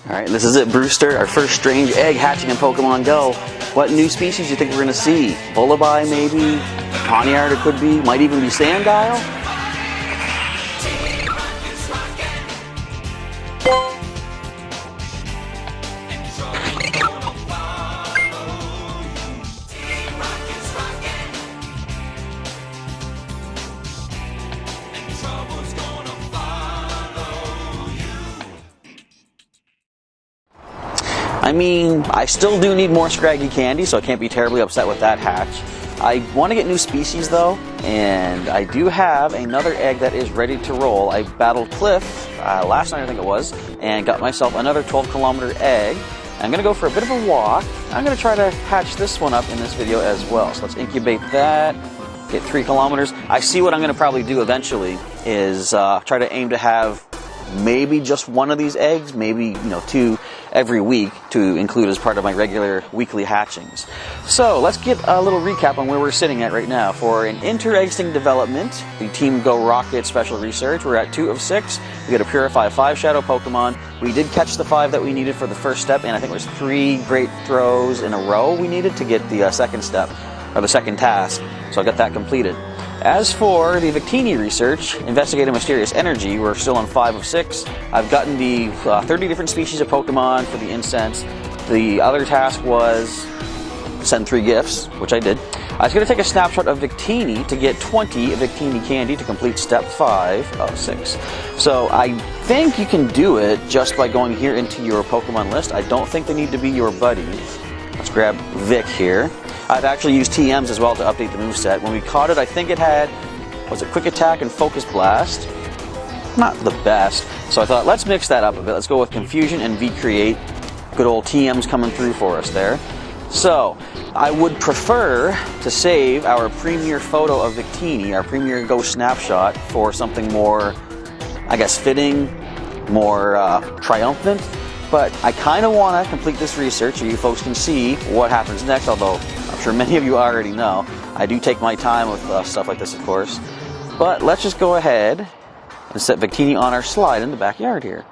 Alright, this is it, Brewster. Our first strange egg hatching in Pokemon Go. What new species do you think we're going to see? Bullaby, maybe? Pawniard, it could be. Might even be Sandile? I mean, I still do need more Scraggy candy, so I can't be terribly upset with that hatch. I want to get new species though, and I do have another egg that is ready to roll. I battled Cliff last night, I think it was, and got myself another 12-kilometer egg. I'm going to go for a bit of a walk. I'm going to try to hatch this one up in this video as well. So let's incubate that, get 3 kilometers. I see what I'm going to probably do eventually is try to aim to have maybe just one of these eggs, maybe 2 every week to include as part of my regular weekly hatchings. So let's get a little recap on where we're sitting at right now. For an inter-egg development, the Team Go Rocket Special Research, we're at 2 of 6. We got to purify 5 Shadow Pokemon. We did catch the 5 that we needed for the first step, and I think it was 3 Great Throws in a row we needed to get the second step, or the second task. So I got that completed. As for the Victini research, investigate a mysterious energy, we're still on 5 of 6. I've gotten the 30 different species of Pokemon for the incense. The other task was send 3 gifts, which I did. I was going to take a snapshot of Victini to get 20 Victini candy to complete step 5 of 6. So I think you can do it just by going here into your Pokemon list. I don't think they need to be your buddy. Let's grab Vic here. I've actually used TMs as well to update the moveset. When we caught it, I think it had, was it Quick Attack and Focus Blast? Not the best. So I thought, let's mix that up a bit. Let's go with Confusion and V-Create. Good old TMs coming through for us there. So, I would prefer to save our premiere photo of Victini, our premiere Go snapshot, for something more, I guess, fitting, more triumphant. But I kind of want to complete this research so you folks can see what happens next, although I'm sure many of you already know. I do take my time with stuff like this, of course. But let's just go ahead and set Victini on our slide in the backyard here.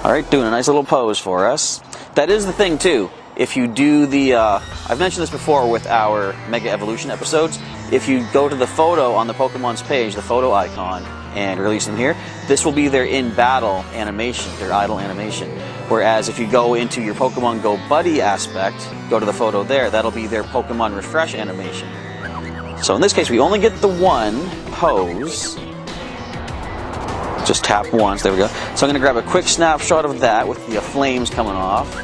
Alright, doing a nice little pose for us. That is the thing, too. If you do the, I've mentioned this before with our Mega Evolution episodes, if you go to the photo on the Pokemon's page, the photo icon, and release them here, this will be their in-battle animation, their idle animation. Whereas if you go into your Pokemon Go Buddy aspect, go to the photo there, that'll be their Pokemon Refresh animation. So in this case, we only get the one pose. Just tap once, there we go. So I'm going to grab a quick snapshot of that with the flames coming off.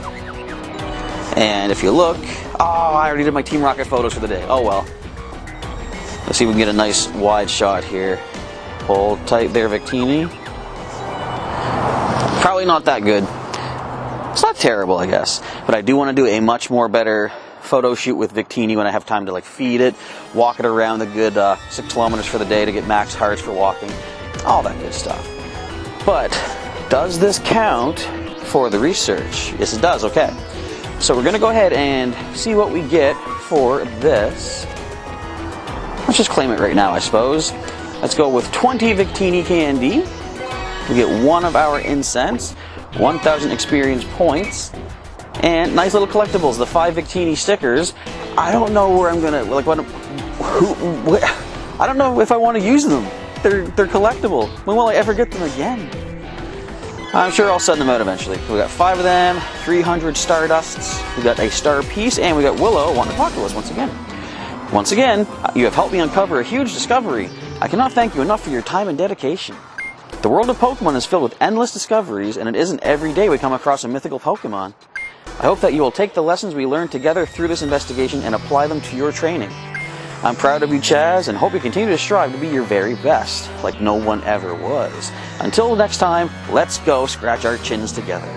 And if you look, oh, I already did my Team Rocket photos for the day. Oh well. Let's see if we can get a nice wide shot here. Hold tight there, Victini. Probably not that good. It's not terrible, I guess. But I do want to do a much more better photo shoot with Victini when I have time to feed it, walk it around the good 6 kilometers for the day to get max hearts for walking, all that good stuff. But does this count for the research? Yes, it does. Okay. So we're going to go ahead and see what we get for this. Let's just claim it right now, I suppose. Let's go with 20 Victini candy. We get 1 of our incense, 1,000 experience points, and nice little collectibles, the 5 Victini stickers. I don't know where I'm gonna I don't know if I want to use them. They're collectible. When will I ever get them again? I'm sure I'll send them out eventually. We got 5 of them, 300 Stardusts, we got a star piece, and we got Willow wanting to talk to us once again. Once again, you have helped me uncover a huge discovery. I cannot thank you enough for your time and dedication. The world of Pokemon is filled with endless discoveries, and it isn't every day we come across a mythical Pokemon. I hope that you will take the lessons we learned together through this investigation and apply them to your training. I'm proud of you, Chaz, and hope you continue to strive to be your very best, like no one ever was. Until next time, let's go scratch our chins together.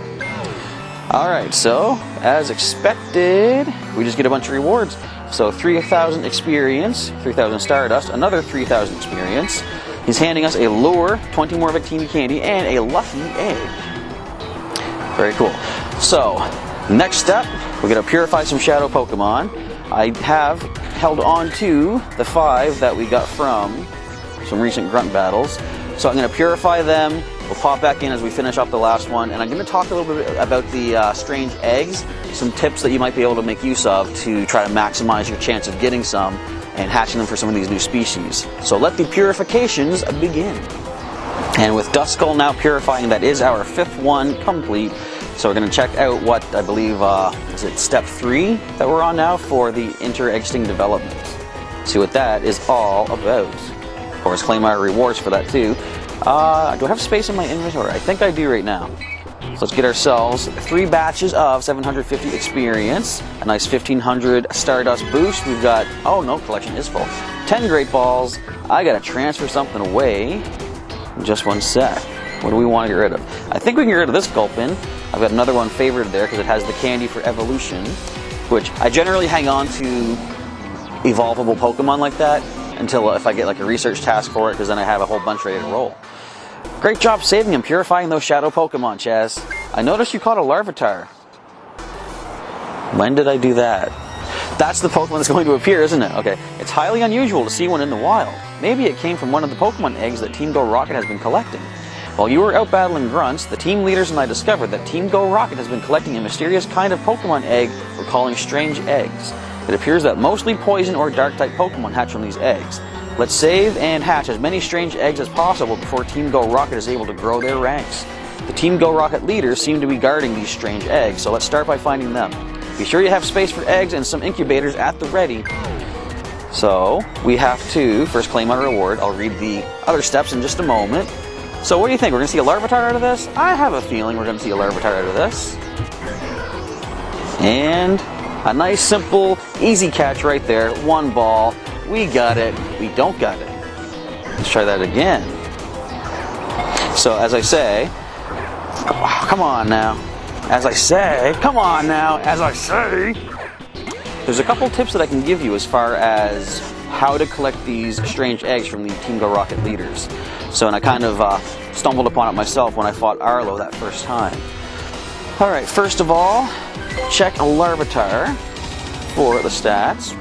Alright, so, as expected, we just get a bunch of rewards. So 3,000 experience, 3,000 Stardust, another 3,000 experience. He's handing us a lure, 20 more Victini candy, and a lucky egg. Very cool. So, next step, we're going to purify some Shadow Pokemon. I have held on to the 5 that we got from some recent grunt battles. So I'm going to purify them, We'll pop back in as we finish up the last one, and I'm going to talk a little bit about the strange eggs, some tips that you might be able to make use of to try to maximize your chance of getting some and hatching them for some of these new species. So let the purifications begin. And with Duskull now purifying, that is our 5th one complete. So we're going to check out what I believe, is it step 3 that we're on now for the inter-egg-sting development. See what that is all about. Of course, claim our rewards for that too. Do I have space in my inventory? I think I do right now. So let's get ourselves 3 batches of 750 experience, a nice 1500 Stardust boost. We've got, oh no, collection is full. 10 Great Balls. I gotta transfer something away in just one sec. What do we want to get rid of? I think we can get rid of this Gulpin. I've got another one favored there because it has the candy for evolution, which I generally hang on to evolvable Pokemon like that until if I get like a research task for it, because then I have a whole bunch ready to roll. Great job saving and purifying those shadow Pokemon, Chaz. I noticed you caught a Larvitar. When did I do that? That's the Pokemon that's going to appear, isn't it? Okay. It's highly unusual to see one in the wild. Maybe it came from one of the Pokemon eggs that Team Go Rocket has been collecting. While you were out battling grunts, the team leaders and I discovered that Team Go Rocket has been collecting a mysterious kind of Pokemon egg we're calling strange eggs. It appears that mostly poison or dark-type Pokemon hatch from these eggs. Let's save and hatch as many strange eggs as possible before Team Go Rocket is able to grow their ranks. The Team Go Rocket leaders seem to be guarding these strange eggs, so let's start by finding them. Be sure you have space for eggs and some incubators at the ready. So, we have to first claim our reward. I'll read the other steps in just a moment. So what do you think? We're going to see a Larvitar out of this? I have a feeling we're going to see a Larvitar out of this. And a nice, simple, easy catch right there. 1 ball. We got it. We don't got it. Let's try that again. So as I say, come on now. As I say, come on now. As I say. There's a couple tips that I can give you as far as how to collect these strange eggs from the Team Go Rocket leaders. So, and I kind of stumbled upon it myself when I fought Arlo that first time. Alright, first of all, check a Larvitar for the stats.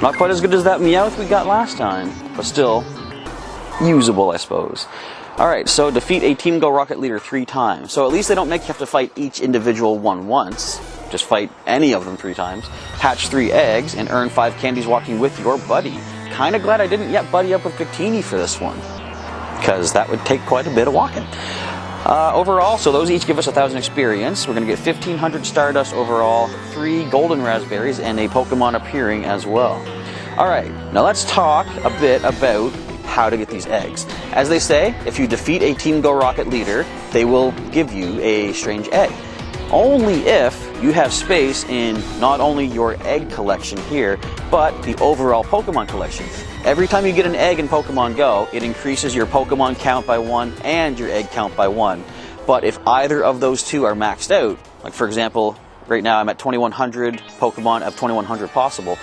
Not quite as good as that Meowth we got last time, but still usable, I suppose. Alright, so defeat a Team Go Rocket leader 3 times. So at least they don't make you have to fight each individual one once. Just fight any of them 3 times. Hatch 3 eggs and earn 5 candies walking with your buddy. Kinda glad I didn't yet buddy up with Victini for this one, because that would take quite a bit of walking. Overall, so those each give us 1,000 experience. We're going to get 1,500 Stardust overall, 3 Golden Raspberries, and a Pokemon appearing as well. Alright, now let's talk a bit about how to get these eggs. As they say, if you defeat a Team Go Rocket leader, they will give you a strange egg. Only if you have space in not only your egg collection here, but the overall Pokemon collection. Every time you get an egg in Pokemon Go, it increases your Pokemon count by 1 and your egg count by 1. But if either of those 2 are maxed out, like for example, right now I'm at 2,100 Pokemon of 2,100 possible,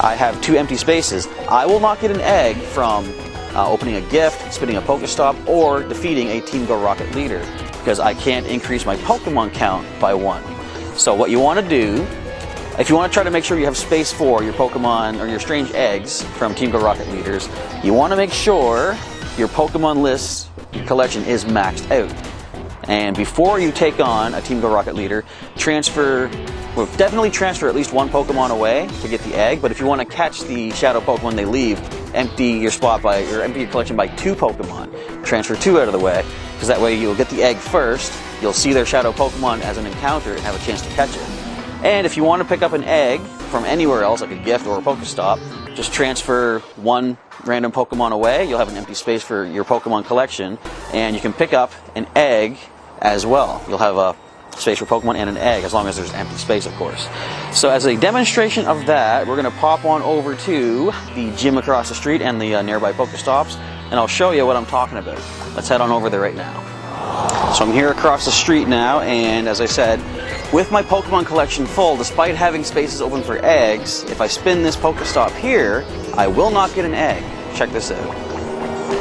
I have 2 empty spaces. I will not get an egg from opening a gift, spinning a Pokestop, or defeating a Team Go Rocket leader, because I can't increase my Pokemon count by 1. So what you want to do, if you want to try to make sure you have space for your Pokemon or your strange eggs from Team Go Rocket leaders, you want to make sure your Pokemon list collection is maxed out. And before you take on a Team Go Rocket leader, definitely transfer at least 1 Pokemon away to get the egg, but if you want to catch the shadow Pokemon they leave, empty your collection by 2 Pokemon. Transfer 2 out of the way, because that way you'll get the egg first, you'll see their shadow Pokemon as an encounter and have a chance to catch it. And if you want to pick up an egg from anywhere else, like a gift or a Pokestop, just transfer 1 random Pokemon away, you'll have an empty space for your Pokemon collection, and you can pick up an egg as well. You'll have a space for Pokemon and an egg, as long as there's empty space, of course. So as a demonstration of that, we're going to pop on over to the gym across the street and the nearby Pokestops, and I'll show you what I'm talking about. Let's head on over there right now. So I'm here across the street now, and as I said, with my Pokemon collection full, despite having spaces open for eggs, if I spin this Pokestop here, I will not get an egg. Check this out.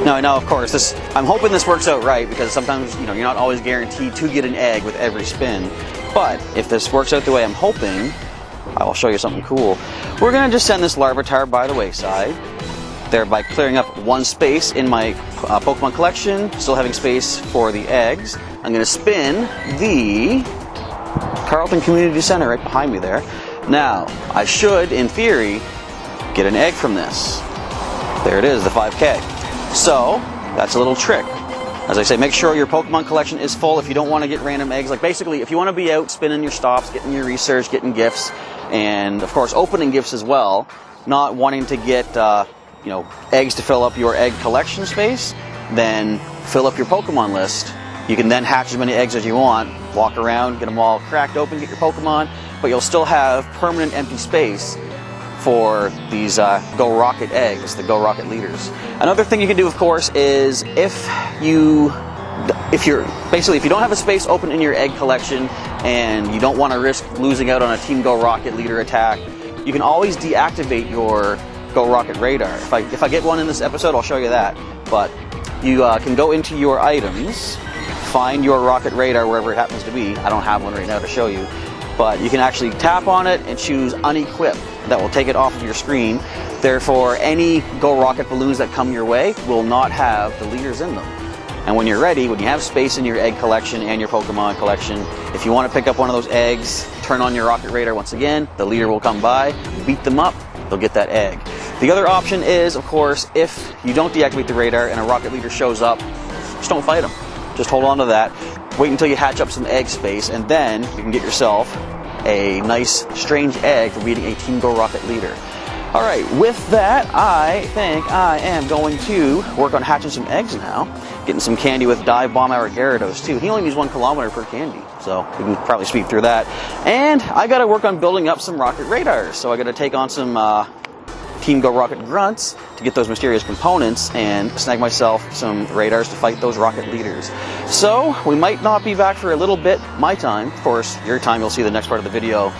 Now, I know, of course, I'm hoping this works out right, because sometimes, you're not always guaranteed to get an egg with every spin. But if this works out the way I'm hoping, I will show you something cool. We're going to just send this Larvitar by the wayside. thereby clearing up one space in my Pokemon collection, still having space for the eggs. I'm going to spin the Carlton Community Center right behind me there. Now, I should, in theory, get an egg from this. There it is, the 5K. So, that's a little trick. As I say, make sure your Pokemon collection is full if you don't want to get random eggs. Like basically, if you want to be out spinning your stops, getting your research, getting gifts, and of course opening gifts as well, not wanting to get eggs to fill up your egg collection space, then fill up your Pokemon list. You can then hatch as many eggs as you want, walk around, get them all cracked open, get your Pokemon, but you'll still have permanent empty space for these Go Rocket eggs, the Go Rocket leaders. Another thing you can do, of course, is if you don't have a space open in your egg collection and you don't want to risk losing out on a Team Go Rocket leader attack, you can always deactivate your Go Rocket radar. If I get one in this episode, I'll show you that. But you can go into your items, find your Rocket radar wherever it happens to be. I don't have one right now to show you, but you can actually tap on it and choose unequip. That will take it off of your screen. Therefore, any Go Rocket balloons that come your way will not have the leaders in them. And when you're ready, when you have space in your egg collection and your Pokemon collection, if you want to pick up one of those eggs, turn on your Rocket radar once again, the leader will come by, beat them up, they'll get that egg. The other option is, of course, if you don't deactivate the radar and a Rocket leader shows up, just don't fight them. Just hold on to that. Wait until you hatch up some egg space, and then you can get yourself a nice strange egg for beating a Team Go Rocket leader. Alright, with that, I think I am going to work on hatching some eggs now. Getting some candy with Dive Bomb our Gyarados too. He only needs 1 kilometer per candy, so we can probably speed through that. And I gotta work on building up some Rocket radars, so I gotta take on some Team Go Rocket grunts to get those mysterious components and snag myself some radars to fight those Rocket leaders. So we might not be back for a little bit, my time. Of course, your time, you'll see the next part of the video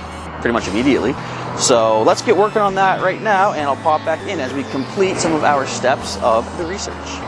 pretty much immediately. So let's get working on that right now, and I'll pop back in as we complete some of our steps of the research.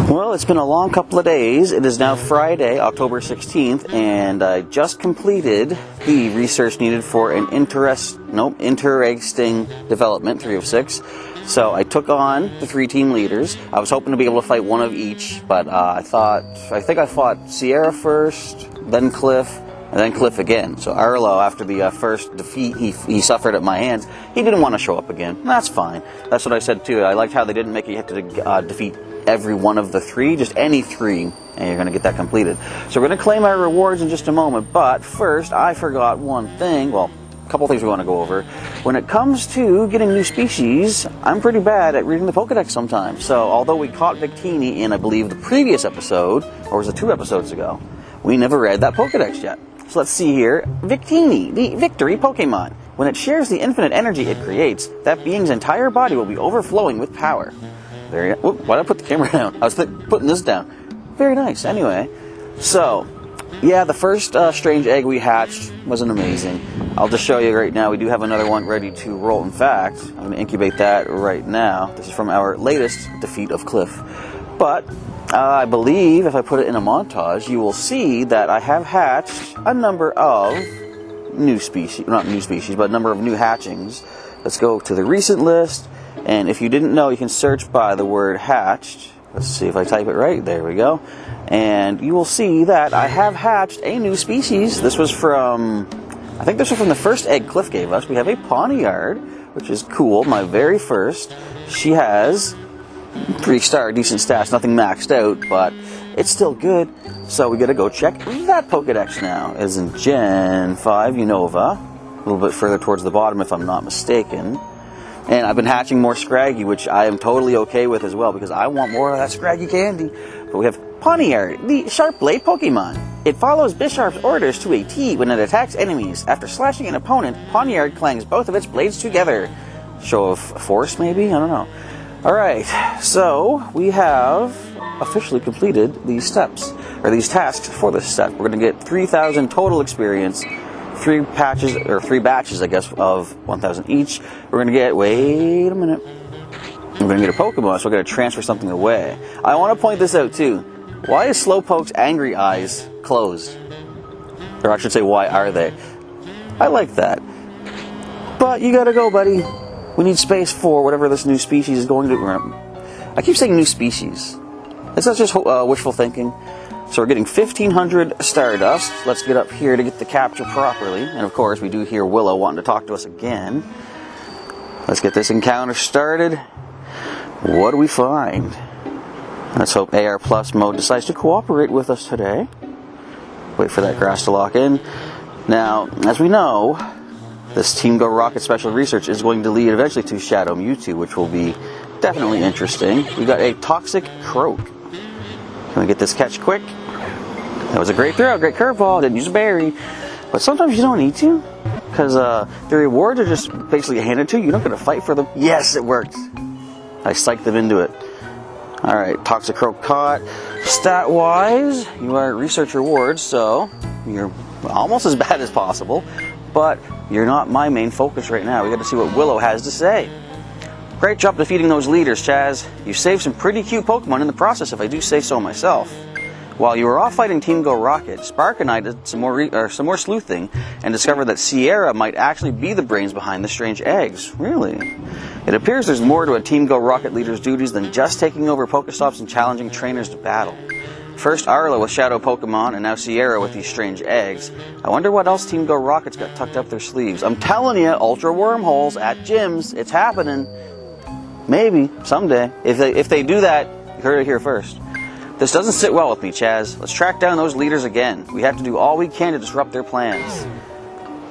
Well, it's been a long couple of days. It is now Friday, October 16th, and I just completed the research needed for an interesting development, 3 of 6. So I took on the 3 team leaders. I was hoping to be able to fight one of each, but I think I fought Sierra first, then Cliff, and then Cliff again. So Arlo, after the first defeat he suffered at my hands, he didn't want to show up again. That's fine. That's what I said too. I liked how they didn't make you have to defeat every one of the 3, just any 3, and you're going to get that completed. So we're going to claim our rewards in just a moment, but first I forgot one thing. Well, a couple things we want to go over. When it comes to getting new species, I'm pretty bad at reading the Pokedex sometimes. So although we caught Victini in, I believe, the previous episode, or was it 2 episodes ago, we never read that Pokedex yet. So let's see here. Victini, the victory Pokemon. When it shares the infinite energy it creates, that being's entire body will be overflowing with power. There you go. Why did I put the camera down? I was putting this down. Very nice. Anyway, so, yeah, the first strange egg we hatched wasn't amazing. I'll just show you right now. We do have another one ready to roll. In fact, I'm going to incubate that right now. This is from our latest defeat of Cliff. But I believe if I put it in a montage, you will see that I have hatched a number of new species. Not new species, but a number of new hatchings. Let's go to the recent list. And if you didn't know, you can search by the word hatched. Let's see if I type it right. There we go. And you will see that I have hatched a new species. This was from, I think this was from the first egg Cliff gave us. We have a Pawniard, which is cool, my very first. She has 3-star, decent stats, nothing maxed out, but it's still good. So we gotta go check that Pokedex now. It's in Gen 5 Unova, a little bit further towards the bottom if I'm not mistaken. And I've been hatching more Scraggy, which I am totally okay with as well, because I want more of that Scraggy candy. But we have Pawniard, the Sharp Blade Pokemon. It follows Bisharp's orders to a T when it attacks enemies. After slashing an opponent, Pawniard clangs both of its blades together. Show of force, maybe? I don't know. Alright, so we have officially completed these steps, or these tasks for this step. We're going to get 3,000 total experience, 3 batches, I guess, of 1,000 each. We're going to get, wait a minute, we're going to get a Pokemon, so we're going to transfer something away. I want to point this out too. Why is Slowpoke's angry eyes closed? Or I should say, why are they? I like that. But you gotta go, buddy. We need space for whatever this new species is going to... I keep saying new species. Is that just wishful thinking? So we're getting 1,500 Stardust. Let's get up here to get the capture properly. And of course, we do hear Willow wanting to talk to us again. Let's get this encounter started. What do we find? Let's hope AR Plus mode decides to cooperate with us today. Wait for that grass to lock in. Now, as we know, this Team Go Rocket Special Research is going to lead eventually to Shadow Mewtwo, which will be definitely interesting. We got a Toxic Croak. Can we get this catch quick? That was a great throw, great curveball. Didn't use a berry. But sometimes you don't need to, because the rewards are just basically handed to you. You're not going to fight for them. Yes, it worked. I psyched them into it. Alright, Toxic Croak caught. Stat-wise, you are research rewards, so you're almost as bad as possible, but you're not my main focus right now. We got to see what Willow has to say. Great job defeating those leaders, Chaz. You saved some pretty cute Pokemon in the process, if I do say so myself. While you were off fighting Team Go Rocket, Spark and I did some more sleuthing and discovered that Sierra might actually be the brains behind the strange eggs. Really? It appears there's more to a Team Go Rocket leader's duties than just taking over Pokestops and challenging trainers to battle. First Arla with Shadow Pokemon, and now Sierra with these strange eggs. I wonder what else Team Go Rocket's got tucked up their sleeves. I'm telling you, Ultra Wormholes at gyms, it's happening. Maybe, someday. If they do that, you heard it here first. This doesn't sit well with me, Chaz. Let's track down those leaders again. We have to do all we can to disrupt their plans.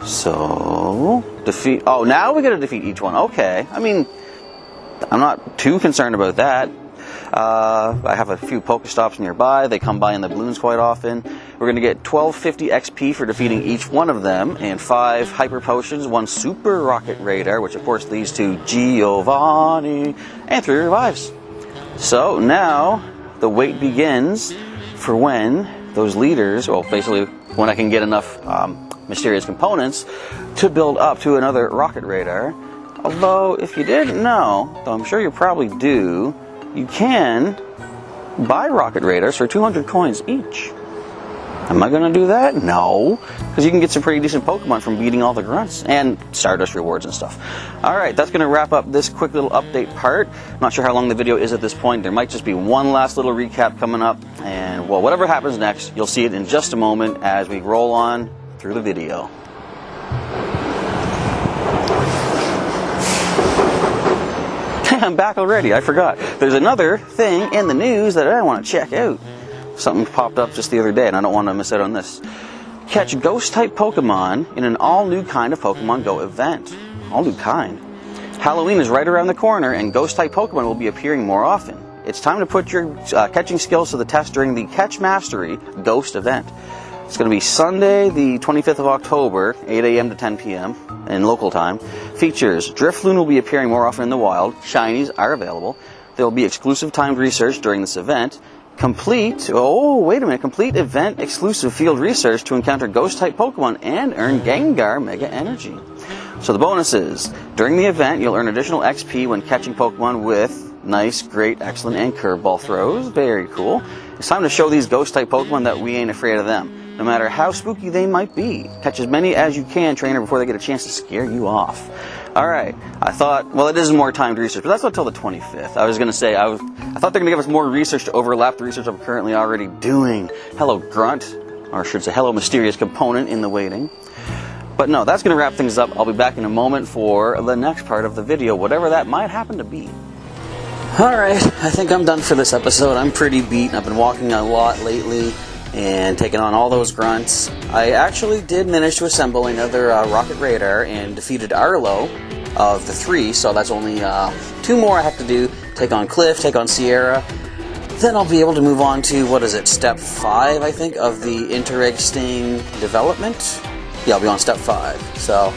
So, defeat... Oh, now we gotta defeat each one. Okay. I mean, I'm not too concerned about that. I have a few Pokestops nearby. They come by in the balloons quite often. We're gonna get 1250 XP for defeating each one of them, and 5 Hyper Potions, 1 Super Rocket Radar, which of course leads to Giovanni, and 3 revives. So, now... the wait begins for when those leaders, well, basically when I can get enough mysterious components to build up to another Rocket Radar. Although, if you didn't know, though I'm sure you probably do, you can buy Rocket Radars for 200 coins each. Am I going to do that? No. Because you can get some pretty decent Pokemon from beating all the grunts. And Stardust rewards and stuff. Alright, that's going to wrap up this quick little update part. Not sure how long the video is at this point. There might just be one last little recap coming up. And, well, whatever happens next, you'll see it in just a moment as we roll on through the video. I'm back already. I forgot. There's another thing in the news that I want to check out. Something popped up just the other day, and I don't want to miss out on this. Catch Ghost-type Pokemon in an all-new kind of Pokemon Go event. All-new kind? Halloween is right around the corner, and Ghost-type Pokemon will be appearing more often. It's time to put your catching skills to the test during the Catch Mastery Ghost event. It's going to be Sunday, the 25th of October, 8 a.m. to 10 p.m. in local time. Features: Drifloon will be appearing more often in the wild. Shinies are available. There will be exclusive timed research during this event. Complete event exclusive field research to encounter Ghost-type Pokemon and earn Gengar Mega Energy. So the bonuses: during the event, you'll earn additional XP when catching Pokemon with nice, great, excellent, and curveball throws. Very cool. It's time to show these Ghost-type Pokemon that we ain't afraid of them, no matter how spooky they might be. Catch as many as you can, trainer, before they get a chance to scare you off. Alright, I thought, well, it is more timed research, but that's not until the 25th. I was going to say, I thought they're going to give us more research to overlap the research I'm currently already doing. Hello, Grunt, or I should say, hello, mysterious component in the waiting. But no, that's going to wrap things up. I'll be back in a moment for the next part of the video, whatever that might happen to be. Alright, I think I'm done for this episode. I'm pretty beat. I've been walking a lot lately and taking on all those grunts. I actually did manage to assemble another rocket radar and defeated Arlo of the 3, so that's only 2 more I have to do. Take on Cliff, take on Sierra. Then I'll be able to move on to, what is it, step 5, I think, of the Intereg Sting development. Yeah, I'll be on step 5. So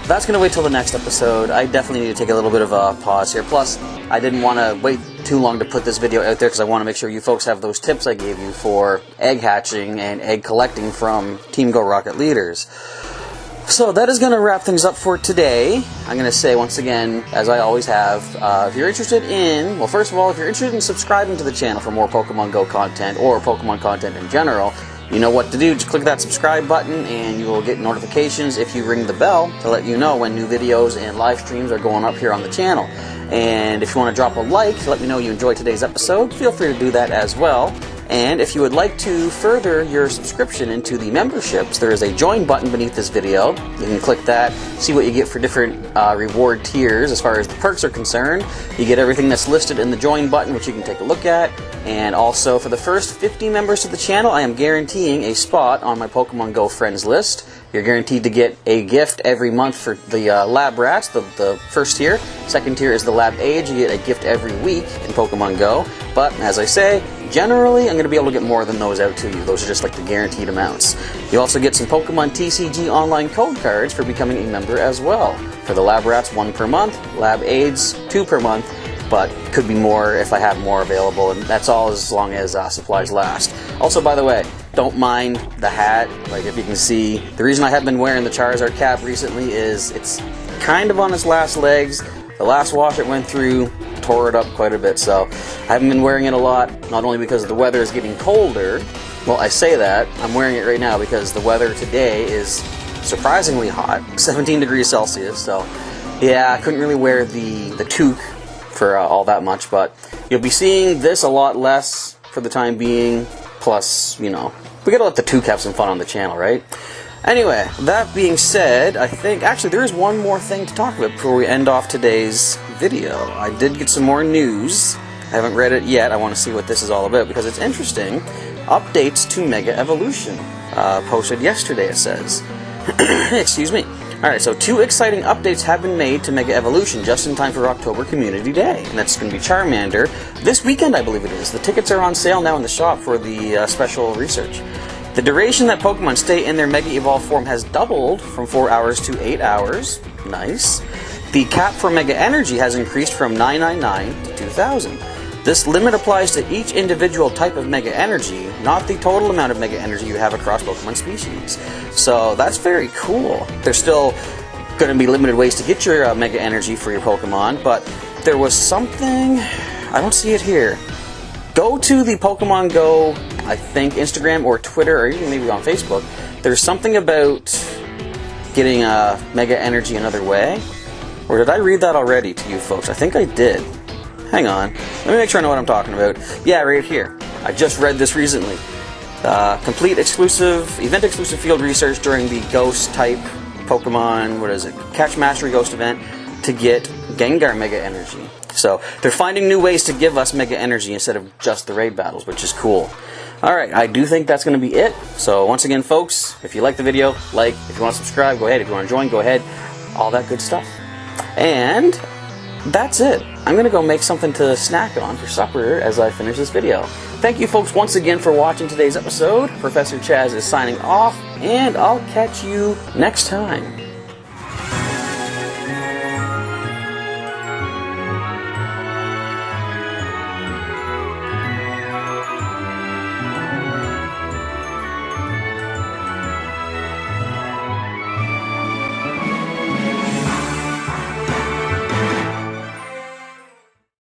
that's going to wait till the next episode. I definitely need to take a little bit of a pause here. Plus, I didn't want to wait too long to put this video out there because I want to make sure you folks have those tips I gave you for egg hatching and egg collecting from Team Go Rocket Leaders. So that is going to wrap things up for today. I'm going to say once again, as I always have, if you're interested in, well, first of all, if you're interested in subscribing to the channel for more Pokemon Go content or Pokemon content in general, you know what to do. Just click that subscribe button and you will get notifications if you ring the bell to let you know when new videos and live streams are going up here on the channel. And if you want to drop a like to let me know you enjoyed today's episode, feel free to do that as well. And if you would like to further your subscription into the memberships, there is a join button beneath this video. You can click that, see what you get for different reward tiers as far as the perks are concerned. You get everything that's listed in the join button, which you can take a look at. And also, for the first 50 members to the channel, I am guaranteeing a spot on my Pokemon Go friends list. You're guaranteed to get a gift every month for the Lab Rats, the first tier. Second tier is the Lab Age. You get a gift every week in Pokemon Go. But, as I say, generally, I'm going to be able to get more than those out to you. Those are just like the guaranteed amounts. You also get some Pokemon TCG online code cards for becoming a member as well. For the Lab Rats, 1 per month. Lab Aids, 2 per month. But could be more if I have more available, and that's all as long as supplies last. Also, by the way, don't mind the hat. Like, if you can see, the reason I have been wearing the Charizard cap recently is it's kind of on its last legs. The last wash it went through tore it up quite a bit, so I haven't been wearing it a lot, not only because the weather is getting colder. Well, I say that, I'm wearing it right now because the weather today is surprisingly hot, 17 degrees Celsius, so yeah, I couldn't really wear the toque for all that much, but you'll be seeing this a lot less for the time being. Plus, you know, we gotta let the toque have some fun on the channel, right? Anyway, that being said, I think, actually, there is one more thing to talk about before we end off today's video. I did get some more news. I haven't read it yet. I want to see what this is all about because it's interesting. Updates to Mega Evolution. Posted yesterday, it says. Excuse me. Alright, so 2 exciting updates have been made to Mega Evolution just in time for October Community Day. And that's going to be Charmander. This weekend, I believe it is. The tickets are on sale now in the shop for the special research. The duration that Pokemon stay in their Mega Evolved form has doubled from 4 hours to 8 hours. Nice. The cap for Mega Energy has increased from 999 to 2000. This limit applies to each individual type of Mega Energy, not the total amount of Mega Energy you have across Pokemon species. So that's very cool. There's still going to be limited ways to get your Mega Energy for your Pokemon, but there was something, I don't see it here. Go to the Pokemon Go, I think, Instagram or Twitter, or even maybe on Facebook. There's something about getting Mega Energy another way. Or did I read that already to you folks? I think I did. Hang on. Let me make sure I know what I'm talking about. Yeah, right here. I just read this recently. Complete exclusive, event-exclusive field research during the Ghost-type Pokemon, what is it, Catch Mastery Ghost event to get Gengar Mega Energy. So, they're finding new ways to give us Mega Energy instead of just the raid battles, which is cool. Alright, I do think that's going to be it. So, once again, folks, if you like the video, like. If you want to subscribe, go ahead. If you want to join, go ahead. All that good stuff. And that's it. I'm going to go make something to snack on for supper as I finish this video. Thank you folks once again for watching today's episode. Professor Chaz is signing off, and I'll catch you next time.